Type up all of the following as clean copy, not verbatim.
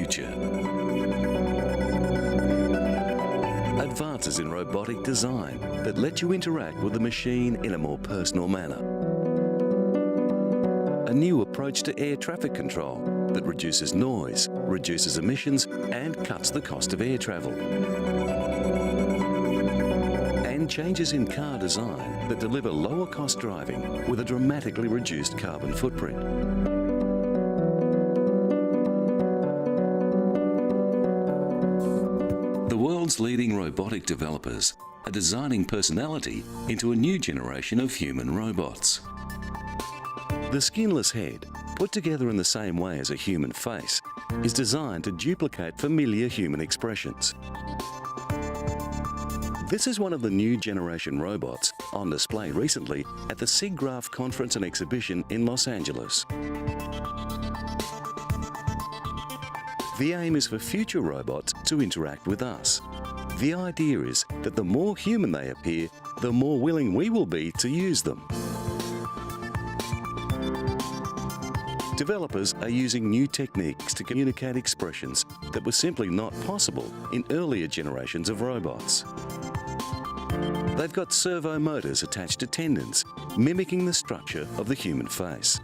future. Advances in robotic design that let you interact with the machine in a more personal manner. A new approach to air traffic control that reduces noise, reduces emissions and cuts the cost of air travel. And changes in car design that deliver lower cost driving with a dramatically reduced carbon footprint. The world's leading robotic developers are designing personality into a new generation of human robots. The skinless head, put together in the same way as a human face, is designed to duplicate familiar human expressions. This is one of the new generation robots on display recently at the SIGGRAPH conference and exhibition in Los Angeles. The aim is for future robots to interact with us. The idea is that the more human they appear, the more willing we will be to use them. Developers are using new techniques to communicate expressions that were simply not possible in earlier generations of robots. They've got servo motors attached to tendons, mimicking the structure of the human face.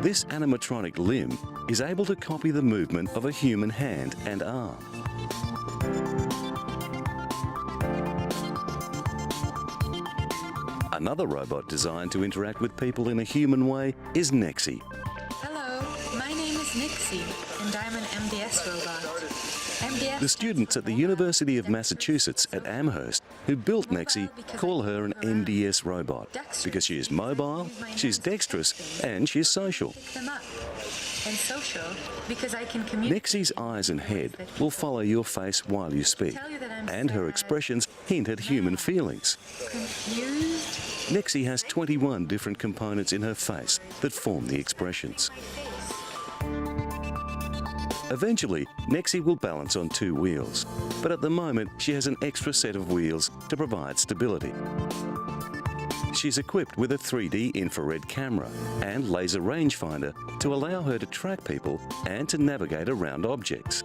This animatronic limb is able to copy the movement of a human hand and arm. Another robot designed to interact with people in a human way is Nexi. Hello, my name is Nixie, and I'm an MDS robot. The students at the University of Massachusetts at Amherst who built Nexi call her an MDS robot because she is mobile, she's dexterous, and she's social. Nexi's eyes and head will follow your face while you speak, and her expressions hint at human feelings. Nexi has 21 different components in her face that form the expressions. Eventually, Nexi will balance on 2 wheels, but at the moment she has an extra set of wheels to provide stability. She's equipped with a 3D infrared camera and laser rangefinder to allow her to track people and to navigate around objects.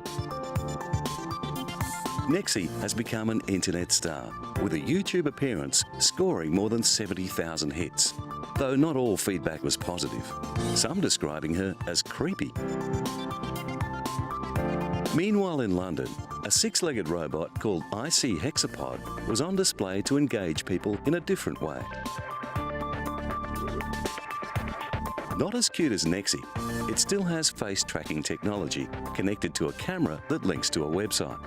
Nexi has become an internet star, with a YouTube appearance scoring more than 70,000 hits, though not all feedback was positive, some describing her as creepy. Meanwhile in London, a 6-legged robot called IC Hexapod was on display to engage people in a different way. Not as cute as Nexi, it still has face tracking technology connected to a camera that links to a website.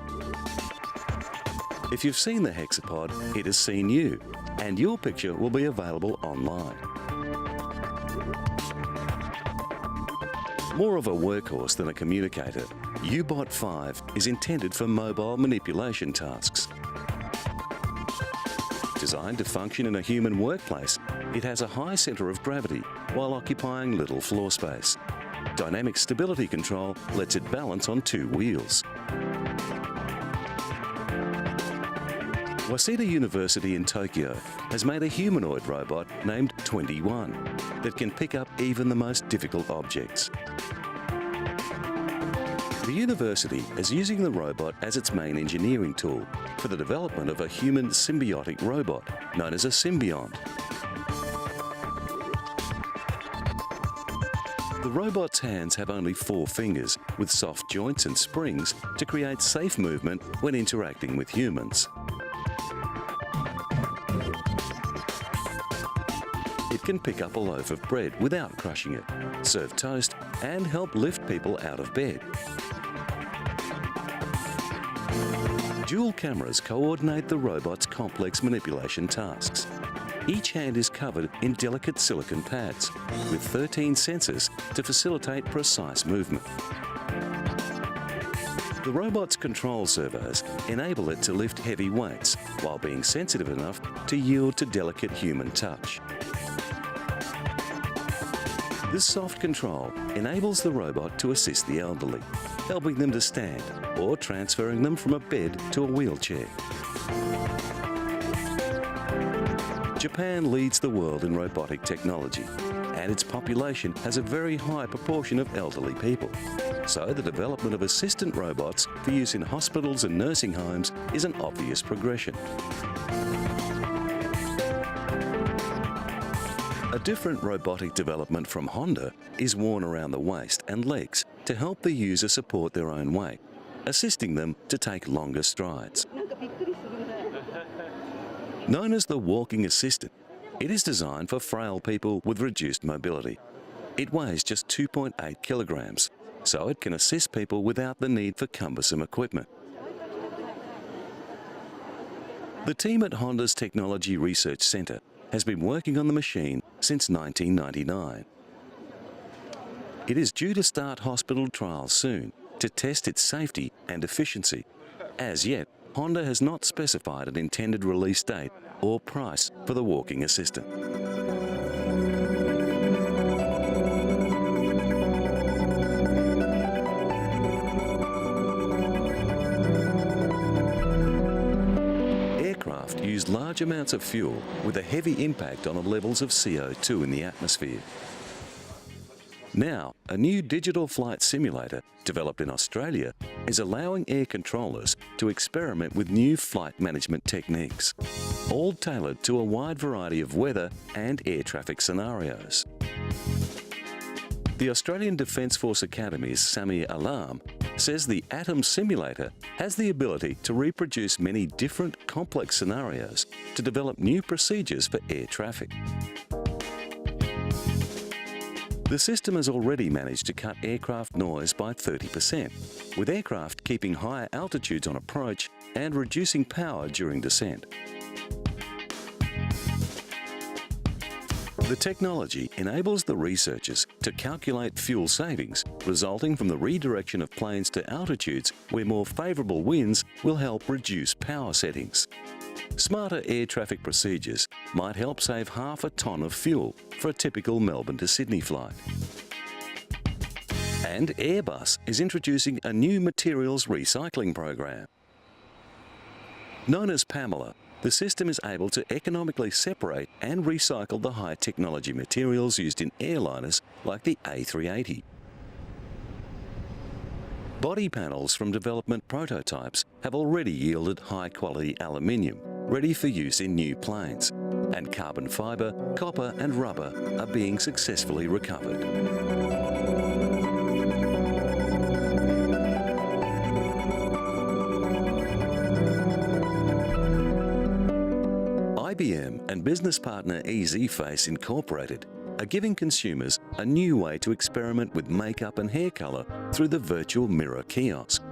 If you've seen the Hexapod, it has seen you, and your picture will be available online. More of a workhorse than a communicator, U-Bot 5 is intended for mobile manipulation tasks. Designed to function in a human workplace, it has a high centre of gravity while occupying little floor space. Dynamic stability control lets it balance on 2 wheels. Waseda University in Tokyo has made a humanoid robot named 21 that can pick up even the most difficult objects. The university is using the robot as its main engineering tool for the development of a human symbiotic robot known as a symbiont. The robot's hands have only 4 fingers with soft joints and springs to create safe movement when interacting with humans. It can pick up a loaf of bread without crushing it, serve toast, and help lift people out of bed. Dual cameras coordinate the robot's complex manipulation tasks. Each hand is covered in delicate silicon pads with 13 sensors to facilitate precise movement. The robot's control servos enable it to lift heavy weights while being sensitive enough to yield to delicate human touch. This soft control enables the robot to assist the elderly, helping them to stand or transferring them from a bed to a wheelchair. Japan leads the world in robotic technology and its population has a very high proportion of elderly people. So the development of assistant robots for use in hospitals and nursing homes is an obvious progression. A different robotic development from Honda is worn around the waist and legs to help the user support their own weight, assisting them to take longer strides. Known as the walking assistant, it is designed for frail people with reduced mobility. It weighs just 2.8 kilograms, so it can assist people without the need for cumbersome equipment. The team at Honda's Technology Research Centre has been working on the machine since 1999. It is due to start hospital trials soon to test its safety and efficiency. As yet, Honda has not specified an intended release date or price for the walking assistant. Aircraft use large amounts of fuel with a heavy impact on the levels of CO2 in the atmosphere. Now, a new digital flight simulator developed in Australia is allowing air controllers to experiment with new flight management techniques, all tailored to a wide variety of weather and air traffic scenarios. The Australian Defence Force Academy's Samir Alam says the Atom simulator has the ability to reproduce many different complex scenarios to develop new procedures for air traffic. The system has already managed to cut aircraft noise by 30%, with aircraft keeping higher altitudes on approach and reducing power during descent. The technology enables the researchers to calculate fuel savings resulting from the redirection of planes to altitudes where more favourable winds will help reduce power settings. Smarter air traffic procedures might help save half a tonne of fuel for a typical Melbourne to Sydney flight. And Airbus is introducing a new materials recycling program. Known as Pamela, the system is able to economically separate and recycle the high-technology materials used in airliners like the A380. Body panels from development prototypes have already yielded high-quality aluminium, ready for use in new planes, and carbon fibre, copper and rubber are being successfully recovered. IBM and business partner EasyFace Incorporated are giving consumers a new way to experiment with makeup and hair colour through the virtual mirror kiosk.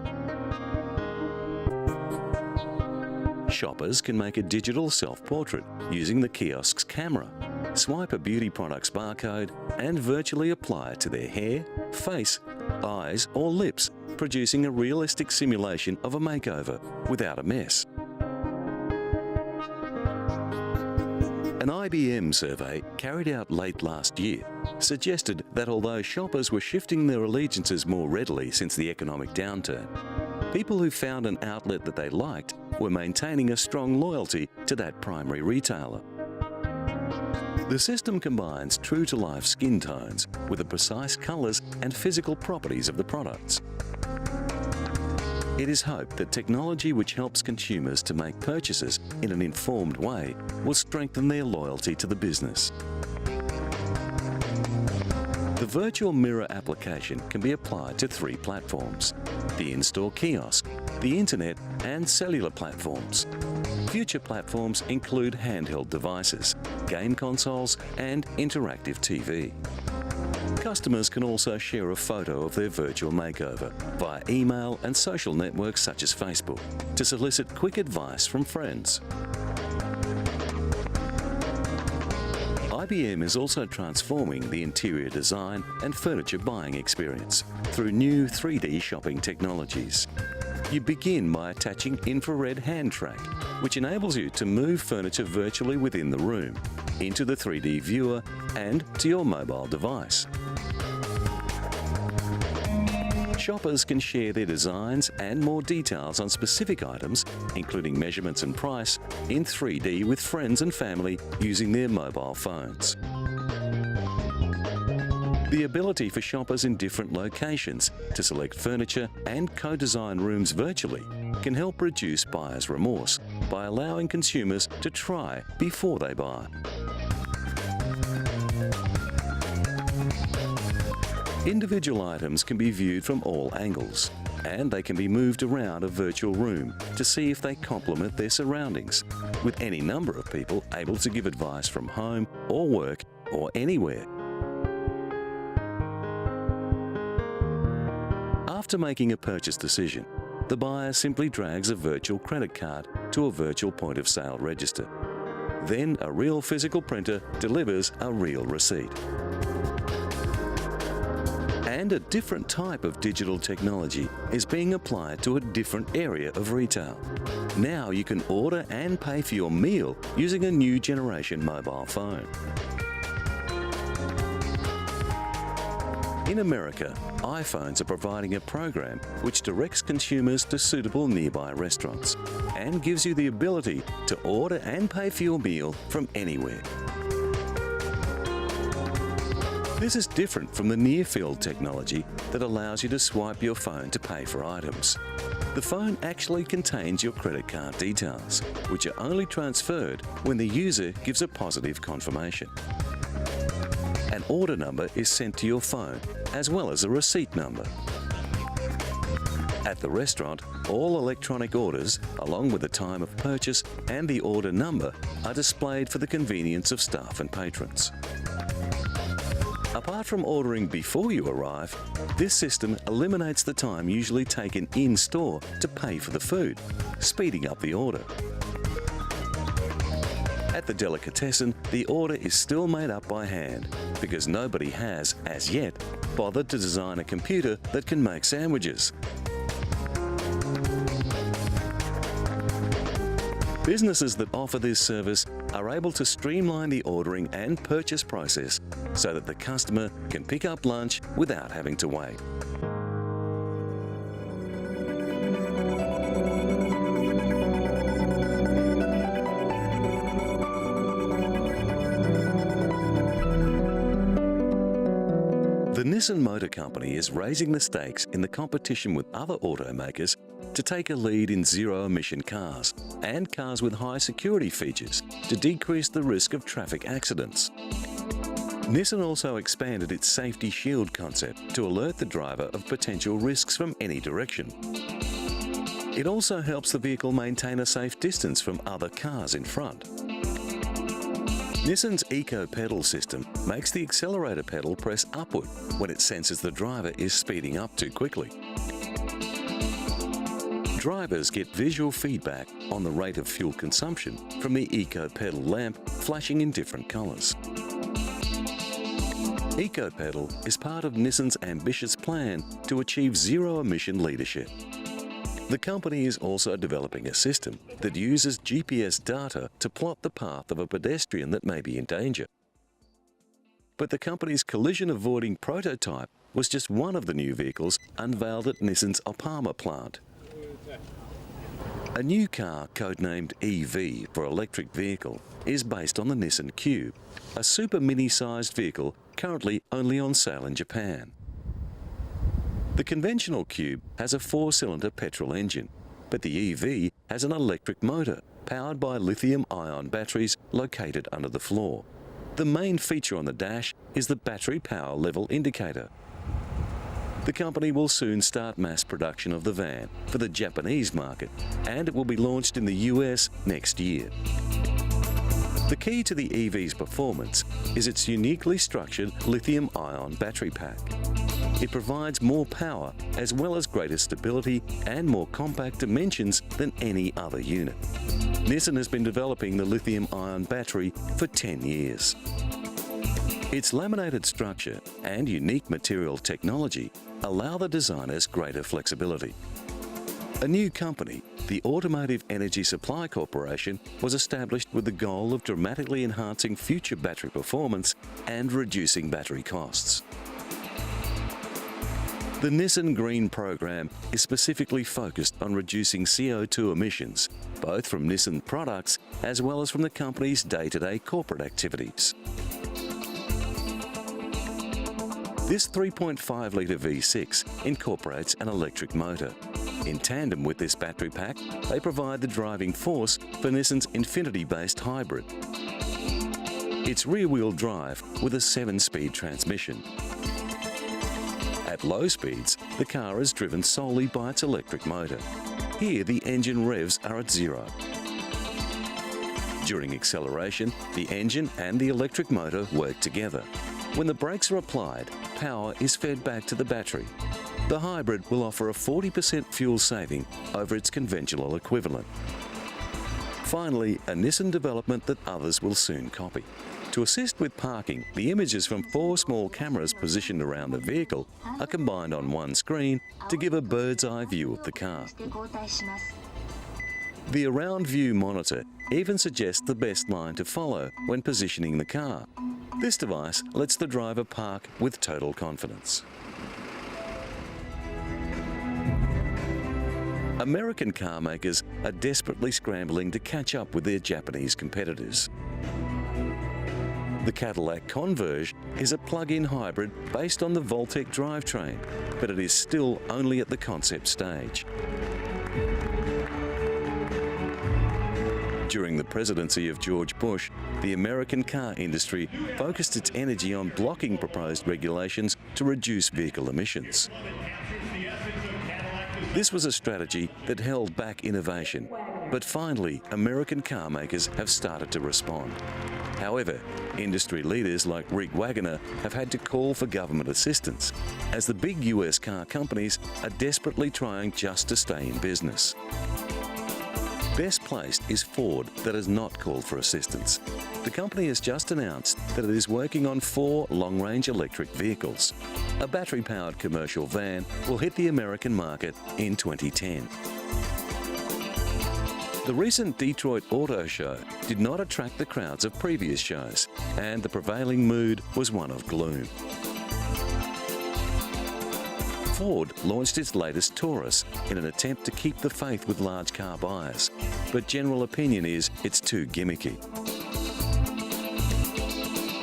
Shoppers can make a digital self-portrait using the kiosk's camera, swipe a beauty product's barcode and virtually apply it to their hair, face, eyes or lips, producing a realistic simulation of a makeover without a mess. An IBM survey carried out late last year suggested that although shoppers were shifting their allegiances more readily since the economic downturn, people who found an outlet that they liked were maintaining a strong loyalty to that primary retailer. The system combines true-to-life skin tones with the precise colours and physical properties of the products. It is hoped that technology which helps consumers to make purchases in an informed way will strengthen their loyalty to the business. The virtual mirror application can be applied to 3 platforms: the in-store kiosk, the internet and cellular platforms. Future platforms include handheld devices, game consoles and interactive TV. Customers can also share a photo of their virtual makeover via email and social networks such as Facebook to solicit quick advice from friends. IBM is also transforming the interior design and furniture buying experience through new 3D shopping technologies. You begin by attaching infrared hand track, which enables you to move furniture virtually within the room, into the 3D viewer and to your mobile device. Shoppers can share their designs and more details on specific items, including measurements and price, in 3D with friends and family using their mobile phones. The ability for shoppers in different locations to select furniture and co-design rooms virtually can help reduce buyer's remorse by allowing consumers to try before they buy. Individual items can be viewed from all angles, and they can be moved around a virtual room to see if they complement their surroundings, with any number of people able to give advice from home or work or anywhere. After making a purchase decision, the buyer simply drags a virtual credit card to a virtual point of sale register. Then a real physical printer delivers a real receipt. And a different type of digital technology is being applied to a different area of retail. Now you can order and pay for your meal using a new generation mobile phone. In America, iPhones are providing a program which directs consumers to suitable nearby restaurants and gives you the ability to order and pay for your meal from anywhere. This is different from the near-field technology that allows you to swipe your phone to pay for items. The phone actually contains your credit card details, which are only transferred when the user gives a positive confirmation. An order number is sent to your phone, as well as a receipt number. At the restaurant, all electronic orders, along with the time of purchase and the order number, are displayed for the convenience of staff and patrons. Apart from ordering before you arrive, this system eliminates the time usually taken in-store to pay for the food, speeding up the order. At the delicatessen, the order is still made up by hand because nobody has, as yet, bothered to design a computer that can make sandwiches. Businesses that offer this service are able to streamline the ordering and purchase process so that the customer can pick up lunch without having to wait. The Nissan Motor Company is raising the stakes in the competition with other automakers to take a lead in zero-emission cars and cars with high security features to decrease the risk of traffic accidents. Nissan also expanded its Safety Shield concept to alert the driver of potential risks from any direction. It also helps the vehicle maintain a safe distance from other cars in front. Nissan's Eco Pedal system makes the accelerator pedal press upward when it senses the driver is speeding up too quickly. Drivers get visual feedback on the rate of fuel consumption from the Eco Pedal lamp flashing in different colours. Eco Pedal is part of Nissan's ambitious plan to achieve zero-emission leadership. The company is also developing a system that uses GPS data to plot the path of a pedestrian that may be in danger. But the company's collision-avoiding prototype was just one of the new vehicles unveiled at Nissan's Opama plant. A new car codenamed EV for electric vehicle is based on the Nissan Cube, a super mini-sized vehicle currently only on sale in Japan. The conventional Cube has a 4-cylinder petrol engine, but the EV has an electric motor powered by lithium-ion batteries located under the floor. The main feature on the dash is the battery power level indicator. The company will soon start mass production of the van for the Japanese market, and it will be launched in the US next year. The key to the EV's performance is its uniquely structured lithium-ion battery pack. It provides more power as well as greater stability and more compact dimensions than any other unit. Nissan has been developing the lithium-ion battery for 10 years. Its laminated structure and unique material technology allow the designers greater flexibility. A new company, the Automotive Energy Supply Corporation, was established with the goal of dramatically enhancing future battery performance and reducing battery costs. The Nissan Green program is specifically focused on reducing CO2 emissions, both from Nissan products as well as from the company's day-to-day corporate activities. This 3.5-litre V6 incorporates an electric motor. In tandem with this battery pack, they provide the driving force for Nissan's Infiniti-based hybrid. It's rear-wheel drive with a 7-speed transmission. At low speeds, the car is driven solely by its electric motor. Here, the engine revs are at 0. During acceleration, the engine and the electric motor work together. When the brakes are applied, power is fed back to the battery. The hybrid will offer a 40% fuel saving over its conventional equivalent. Finally, a Nissan development that others will soon copy. To assist with parking, the images from 4 small cameras positioned around the vehicle are combined on one screen to give a bird's-eye view of the car. The Around View monitor even suggests the best line to follow when positioning the car. This device lets the driver park with total confidence. American car makers are desperately scrambling to catch up with their Japanese competitors. The Cadillac Converge is a plug-in hybrid based on the Voltec drivetrain, but it is still only at the concept stage. During the presidency of George Bush, the American car industry focused its energy on blocking proposed regulations to reduce vehicle emissions. This was a strategy that held back innovation, but finally, American car makers have started to respond. However, industry leaders like Rick Wagoner have had to call for government assistance, as the big US car companies are desperately trying just to stay in business. Best placed is Ford, that has not called for assistance. The company has just announced that it is working on 4 long-range electric vehicles. A battery-powered commercial van will hit the American market in 2010. The recent Detroit Auto Show did not attract the crowds of previous shows, and the prevailing mood was one of gloom. Ford launched its latest Taurus in an attempt to keep the faith with large car buyers, but general opinion is it's too gimmicky.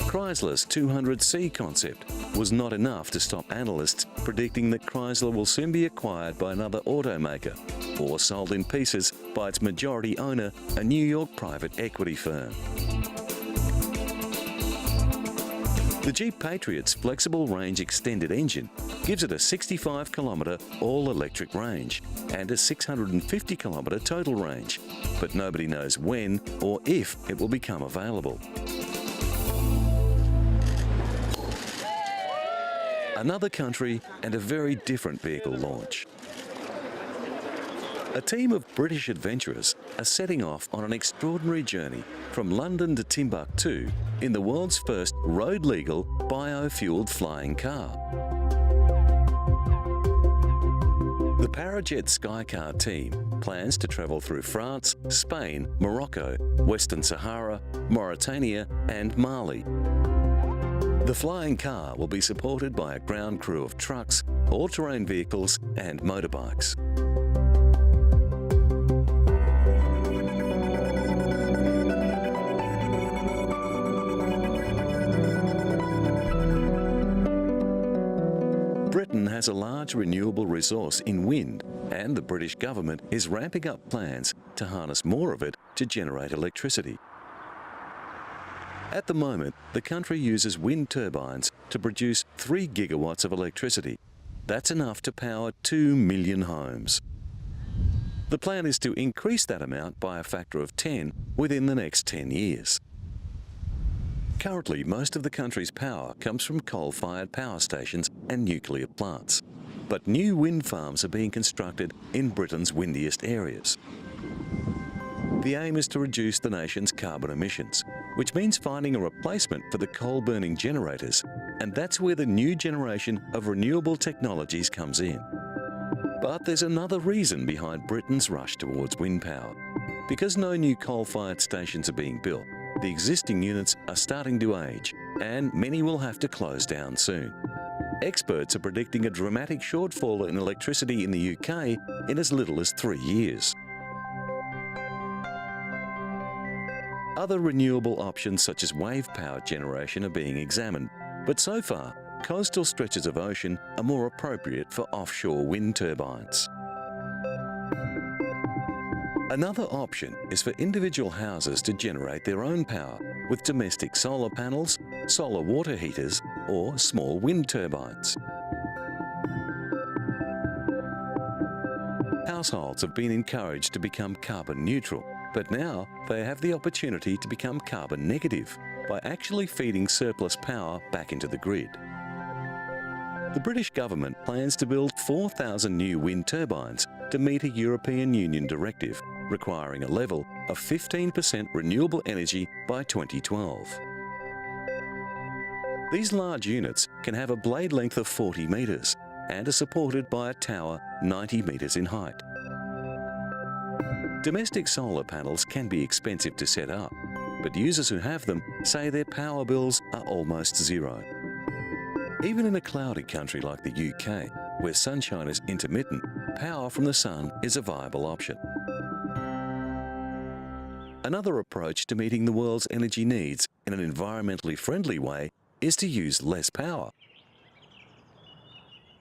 Chrysler's 200C concept was not enough to stop analysts predicting that Chrysler will soon be acquired by another automaker or sold in pieces by its majority owner, a New York private equity firm. The Jeep Patriot's flexible range extended engine gives it a 65-kilometre all-electric range and a 650-kilometre total range, but nobody knows when or if it will become available. Another country and a very different vehicle launch. A team of British adventurers are setting off on an extraordinary journey from London to Timbuktu in the world's first road-legal, bio-fueled flying car. The Parajet Skycar team plans to travel through France, Spain, Morocco, Western Sahara, Mauritania and Mali. The flying car will be supported by a ground crew of trucks, all-terrain vehicles and motorbikes. Britain has a large renewable resource in wind, and the British government is ramping up plans to harness more of it to generate electricity. At the moment, the country uses wind turbines to produce 3 gigawatts of electricity. That's enough to power 2 million homes. The plan is to increase that amount by a factor of 10 within the next 10 years. Currently, most of the country's power comes from coal-fired power stations and nuclear plants. But new wind farms are being constructed in Britain's windiest areas. The aim is to reduce the nation's carbon emissions, which means finding a replacement for the coal-burning generators, and that's where the new generation of renewable technologies comes in. But there's another reason behind Britain's rush towards wind power. Because no new coal-fired stations are being built, the existing units are starting to age, and many will have to close down soon. Experts are predicting a dramatic shortfall in electricity in the UK in as little as 3 years. Other renewable options such as wave power generation are being examined, but so far coastal stretches of ocean are more appropriate for offshore wind turbines. Another option is for individual houses to generate their own power with domestic solar panels, solar water heaters, or small wind turbines. Households have been encouraged to become carbon neutral, but now they have the opportunity to become carbon negative by actually feeding surplus power back into the grid. The British government plans to build 4,000 new wind turbines to meet a European Union directive requiring a level of 15% renewable energy by 2012. These large units can have a blade length of 40 metres and are supported by a tower 90 metres in height. Domestic solar panels can be expensive to set up, but users who have them say their power bills are almost zero. Even in a cloudy country like the UK, where sunshine is intermittent, power from the sun is a viable option. Another approach to meeting the world's energy needs in an environmentally friendly way is to use less power.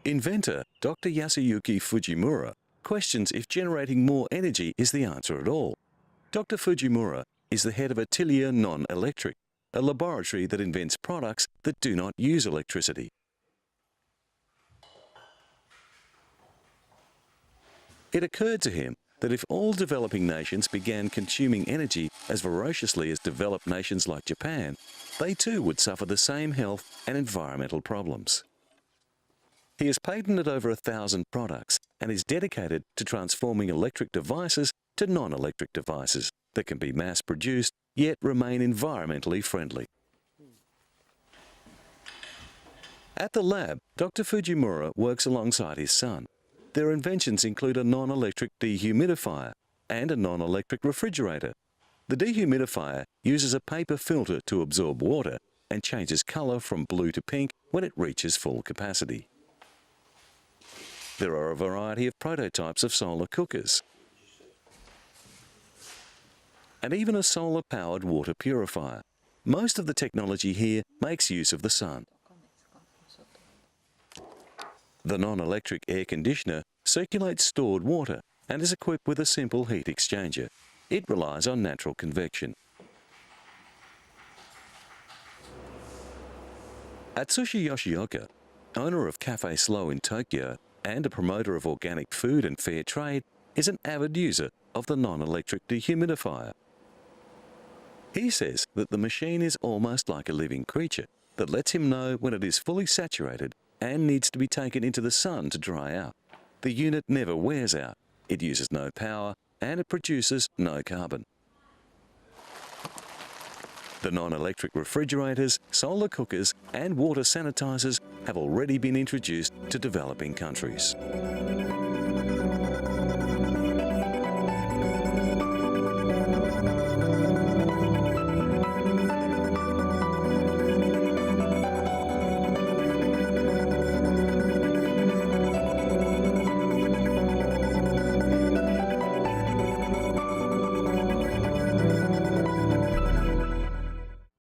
Inventor Dr. Yasuyuki Fujimura questions if generating more energy is the answer at all. Dr. Fujimura is the head of Atelier Non-Electric, a laboratory that invents products that do not use electricity. It occurred to him that if all developing nations began consuming energy as voraciously as developed nations like Japan, they too would suffer the same health and environmental problems. He has patented over 1,000 products and is dedicated to transforming electric devices to non-electric devices that can be mass-produced yet remain environmentally friendly. At the lab, Dr. Fujimura works alongside his son. Their inventions include a non-electric dehumidifier and a non-electric refrigerator. The dehumidifier uses a paper filter to absorb water and changes colour from blue to pink when it reaches full capacity. There are a variety of prototypes of solar cookers, and even a solar-powered water purifier. Most of the technology here makes use of the sun. The non-electric air conditioner circulates stored water and is equipped with a simple heat exchanger. It relies on natural convection. Atsushi Yoshioka, owner of Cafe Slow in Tokyo and a promoter of organic food and fair trade, is an avid user of the non-electric dehumidifier. He says that the machine is almost like a living creature that lets him know when it is fully saturated and needs to be taken into the sun to dry out. The unit never wears out, it uses no power, and it produces no carbon. The non-electric refrigerators, solar cookers, and water sanitizers have already been introduced to developing countries.